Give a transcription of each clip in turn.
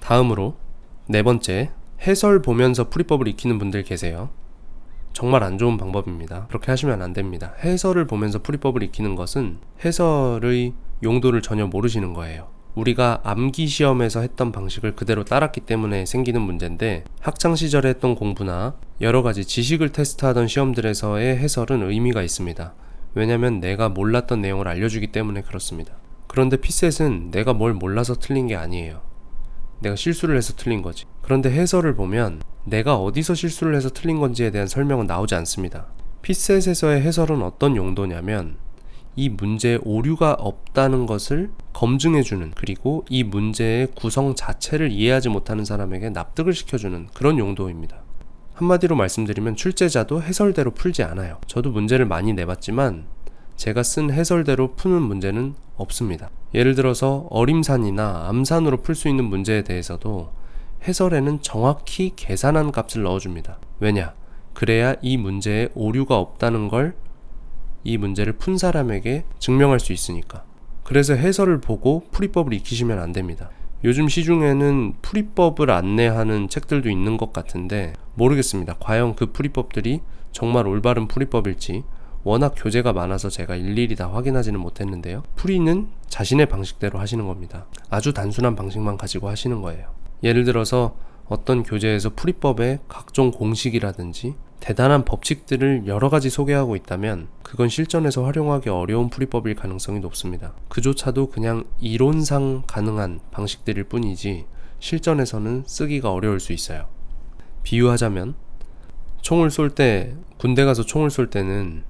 다음으로 네 번째, 해설 보면서 풀이법을 익히는 분들 계세요. 정말 안 좋은 방법입니다. 그렇게 하시면 안 됩니다. 해설을 보면서 풀이법을 익히는 것은 해설의 용도를 전혀 모르시는 거예요. 우리가 암기 시험에서 했던 방식을 그대로 따랐기 때문에 생기는 문제인데, 학창시절에 했던 공부나 여러가지 지식을 테스트하던 시험들에서의 해설은 의미가 있습니다. 왜냐면 내가 몰랐던 내용을 알려주기 때문에 그렇습니다. 그런데 피셋은 내가 뭘 몰라서 틀린 게 아니에요. 내가 실수를 해서 틀린 거지. 그런데 해설을 보면 내가 어디서 실수를 해서 틀린 건지에 대한 설명은 나오지 않습니다. 피셋에서의 해설은 어떤 용도냐면, 이 문제에 오류가 없다는 것을 검증해주는, 그리고 이 문제의 구성 자체를 이해하지 못하는 사람에게 납득을 시켜주는 그런 용도입니다. 한마디로 말씀드리면 출제자도 해설대로 풀지 않아요. 저도 문제를 많이 내봤지만 제가 쓴 해설대로 푸는 문제는 없습니다. 예를 들어서 어림산이나 암산으로 풀 수 있는 문제에 대해서도 해설에는 정확히 계산한 값을 넣어줍니다. 왜냐? 그래야 이 문제에 오류가 없다는 걸 이 문제를 푼 사람에게 증명할 수 있으니까. 그래서 해설을 보고 풀이법을 익히시면 안 됩니다. 요즘 시중에는 풀이법을 안내하는 책들도 있는 것 같은데 모르겠습니다. 과연 그 풀이법들이 정말 올바른 풀이법일지. 워낙 교재가 많아서 제가 일일이 다 확인하지는 못했는데요. 풀이는 자신의 방식대로 하시는 겁니다. 아주 단순한 방식만 가지고 하시는 거예요. 예를 들어서 어떤 교재에서 풀이법의 각종 공식이라든지 대단한 법칙들을 여러 가지 소개하고 있다면 그건 실전에서 활용하기 어려운 풀이법일 가능성이 높습니다. 그조차도 그냥 이론상 가능한 방식들일 뿐이지 실전에서는 쓰기가 어려울 수 있어요. 비유하자면 총을 쏠 때, 군대 가서 총을 쏠 때는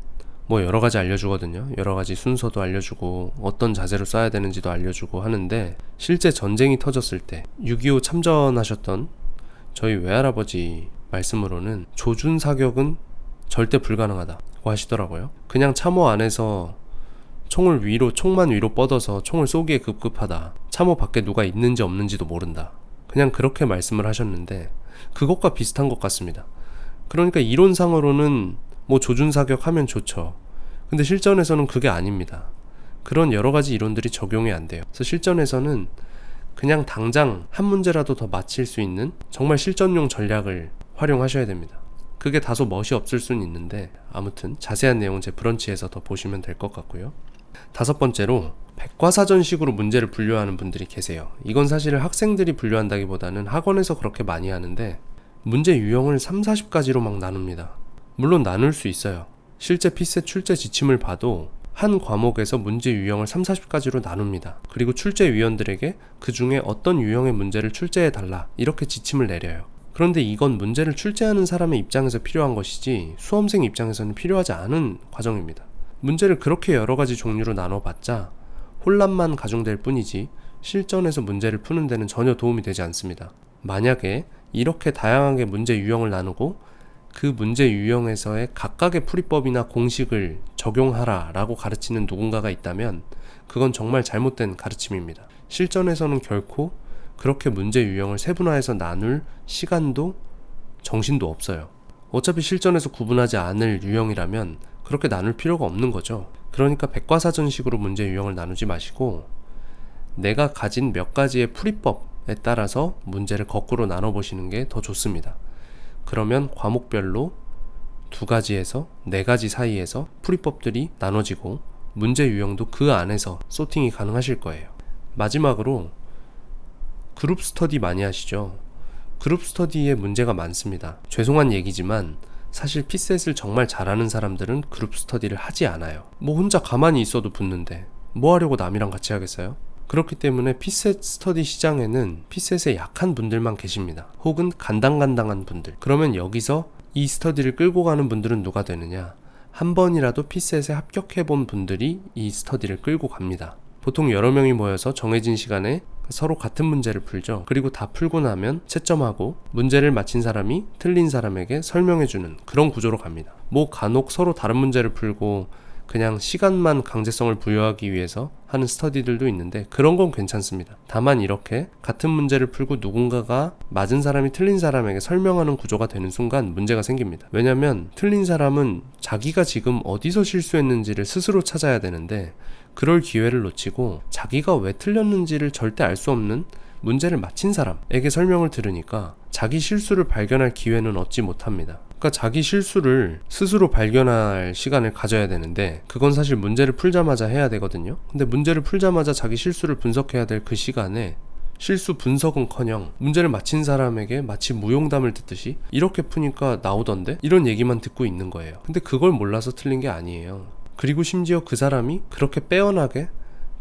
뭐 여러 가지 알려주거든요. 여러 가지 순서도 알려주고 어떤 자세로 쏴야 되는지도 알려주고 하는데, 실제 전쟁이 터졌을 때 6.25 참전하셨던 저희 외할아버지 말씀으로는 조준사격은 절대 불가능하다고 하시더라고요. 그냥 참호 안에서 총만 위로 뻗어서 총을 쏘기에 급급하다. 참호 밖에 누가 있는지 없는지도 모른다. 그냥 그렇게 말씀을 하셨는데 그것과 비슷한 것 같습니다. 그러니까 이론상으로는 뭐 조준사격 하면 좋죠. 근데 실전에서는 그게 아닙니다. 그런 여러 가지 이론들이 적용이 안 돼요. 그래서 실전에서는 그냥 당장 한 문제라도 더 맞힐 수 있는 정말 실전용 전략을 활용하셔야 됩니다. 그게 다소 멋이 없을 수는 있는데 아무튼 자세한 내용은 제 브런치에서 더 보시면 될 것 같고요. 다섯 번째로 백과사전식으로 문제를 분류하는 분들이 계세요. 이건 사실 학생들이 분류한다기보다는 학원에서 그렇게 많이 하는데, 문제 유형을 30-40가지로 막 나눕니다. 물론 나눌 수 있어요. 실제 피셋 출제 지침을 봐도 한 과목에서 문제 유형을 30-40가지로 나눕니다. 그리고 출제위원들에게 그 중에 어떤 유형의 문제를 출제해달라 이렇게 지침을 내려요. 그런데 이건 문제를 출제하는 사람의 입장에서 필요한 것이지 수험생 입장에서는 필요하지 않은 과정입니다. 문제를 그렇게 여러 가지 종류로 나눠봤자 혼란만 가중될 뿐이지 실전에서 문제를 푸는 데는 전혀 도움이 되지 않습니다. 만약에 이렇게 다양하게 문제 유형을 나누고 그 문제 유형에서의 각각의 풀이법이나 공식을 적용하라 라고 가르치는 누군가가 있다면 그건 정말 잘못된 가르침입니다. 실전에서는 결코 그렇게 문제 유형을 세분화해서 나눌 시간도 정신도 없어요. 어차피 실전에서 구분하지 않을 유형이라면 그렇게 나눌 필요가 없는 거죠. 그러니까 백과사전식으로 문제 유형을 나누지 마시고 내가 가진 몇 가지의 풀이법에 따라서 문제를 거꾸로 나눠보시는 게 더 좋습니다. 그러면 과목별로 2가지에서 4가지 사이에서 풀이법들이 나눠지고 문제 유형도 그 안에서 소팅이 가능하실 거예요. 마지막으로 그룹 스터디 많이 하시죠? 그룹 스터디에 문제가 많습니다. 죄송한 얘기지만 사실 피셋을 정말 잘하는 사람들은 그룹 스터디를 하지 않아요. 뭐 혼자 가만히 있어도 붙는데 뭐 하려고 남이랑 같이 하겠어요? 그렇기 때문에 피셋 스터디 시장에는 피셋에 약한 분들만 계십니다. 혹은 간당간당한 분들. 그러면 여기서 이 스터디를 끌고 가는 분들은 누가 되느냐? 한 번이라도 피셋에 합격해본 분들이 이 스터디를 끌고 갑니다. 보통 여러 명이 모여서 정해진 시간에 서로 같은 문제를 풀죠. 그리고 다 풀고 나면 채점하고 문제를 맞힌 사람이 틀린 사람에게 설명해주는 그런 구조로 갑니다. 뭐 간혹 서로 다른 문제를 풀고 그냥 시간만 강제성을 부여하기 위해서 하는 스터디들도 있는데 그런 건 괜찮습니다. 다만 이렇게 같은 문제를 풀고 누군가가 맞은 사람이 틀린 사람에게 설명하는 구조가 되는 순간 문제가 생깁니다. 왜냐면 틀린 사람은 자기가 지금 어디서 실수했는지를 스스로 찾아야 되는데 그럴 기회를 놓치고 자기가 왜 틀렸는지를 절대 알 수 없는 문제를 맞힌 사람에게 설명을 들으니까 자기 실수를 발견할 기회는 얻지 못합니다. 그러니까 자기 실수를 스스로 발견할 시간을 가져야 되는데 그건 사실 문제를 풀자마자 해야 되거든요. 근데 문제를 풀자마자 자기 실수를 분석해야 될 그 시간에 실수 분석은커녕 문제를 맞힌 사람에게 마치 무용담을 듣듯이 이렇게 푸니까 나오던데? 이런 얘기만 듣고 있는 거예요. 근데 그걸 몰라서 틀린 게 아니에요. 그리고 심지어 그 사람이 그렇게 빼어나게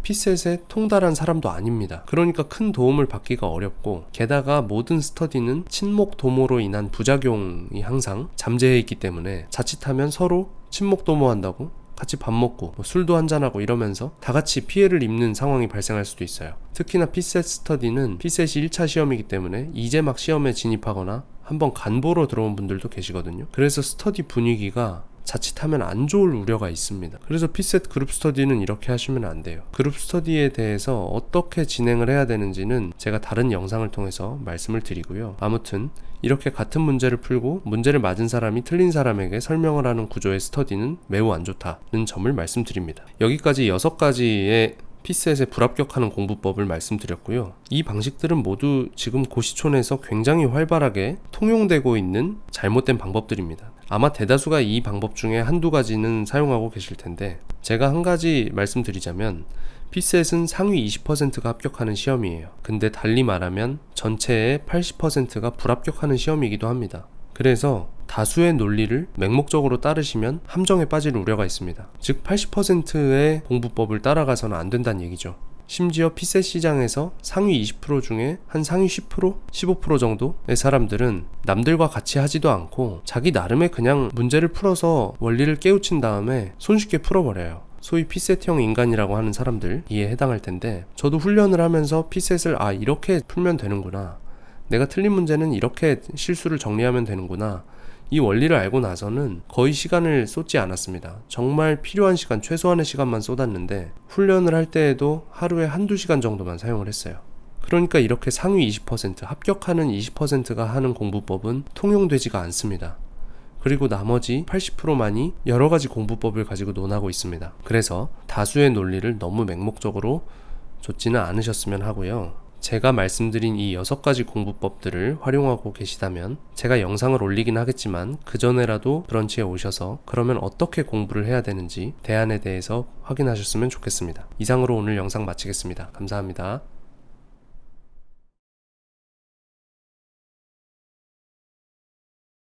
피셋에 통달한 사람도 아닙니다. 그러니까 큰 도움을 받기가 어렵고, 게다가 모든 스터디는 친목 도모로 인한 부작용이 항상 잠재해 있기 때문에 자칫하면 서로 친목 도모한다고 같이 밥 먹고 술도 한잔하고 이러면서 다 같이 피해를 입는 상황이 발생할 수도 있어요. 특히나 피셋 스터디는 피셋이 1차 시험이기 때문에 이제 막 시험에 진입하거나 한번 간보러 들어온 분들도 계시거든요. 그래서 스터디 분위기가 자칫하면 안 좋을 우려가 있습니다. 그래서 피셋 그룹 스터디는 이렇게 하시면 안 돼요. 그룹 스터디에 대해서 어떻게 진행을 해야 되는지는 제가 다른 영상을 통해서 말씀을 드리고요. 아무튼 이렇게 같은 문제를 풀고 문제를 맞은 사람이 틀린 사람에게 설명을 하는 구조의 스터디는 매우 안 좋다는 점을 말씀드립니다. 여기까지 6가지의 피셋에 불합격하는 공부법을 말씀드렸고요. 이 방식들은 모두 지금 고시촌에서 굉장히 활발하게 통용되고 있는 잘못된 방법들입니다. 아마 대다수가 이 방법 중에 한두 가지는 사용하고 계실 텐데, 제가 한 가지 말씀드리자면 피셋은 상위 20%가 합격하는 시험이에요. 근데 달리 말하면 전체의 80%가 불합격하는 시험이기도 합니다. 그래서 다수의 논리를 맹목적으로 따르시면 함정에 빠질 우려가 있습니다. 즉 80%의 공부법을 따라가서는 안 된다는 얘기죠. 심지어 피셋 시장에서 상위 20% 중에 한 상위 10%? 15% 정도의 사람들은 남들과 같이 하지도 않고 자기 나름의 그냥 문제를 풀어서 원리를 깨우친 다음에 손쉽게 풀어버려요. 소위 피셋형 인간이라고 하는 사람들이에 해당할 텐데, 저도 훈련을 하면서 피셋을 이렇게 풀면 되는구나, 내가 틀린 문제는 이렇게 실수를 정리하면 되는구나, 이 원리를 알고 나서는 거의 시간을 쏟지 않았습니다. 정말 필요한 시간, 최소한의 시간만 쏟았는데 훈련을 할 때에도 하루에 한두 시간 정도만 사용을 했어요. 그러니까 이렇게 상위 20%, 합격하는 20%가 하는 공부법은 통용되지가 않습니다. 그리고 나머지 80%만이 여러 가지 공부법을 가지고 논하고 있습니다. 그래서 다수의 논리를 너무 맹목적으로 좇지는 않으셨으면 하고요. 제가 말씀드린 이 6가지 공부법들을 활용하고 계시다면 제가 영상을 올리긴 하겠지만 그 전에라도 브런치에 오셔서 그러면 어떻게 공부를 해야 되는지 대안에 대해서 확인하셨으면 좋겠습니다. 이상으로 오늘 영상 마치겠습니다. 감사합니다.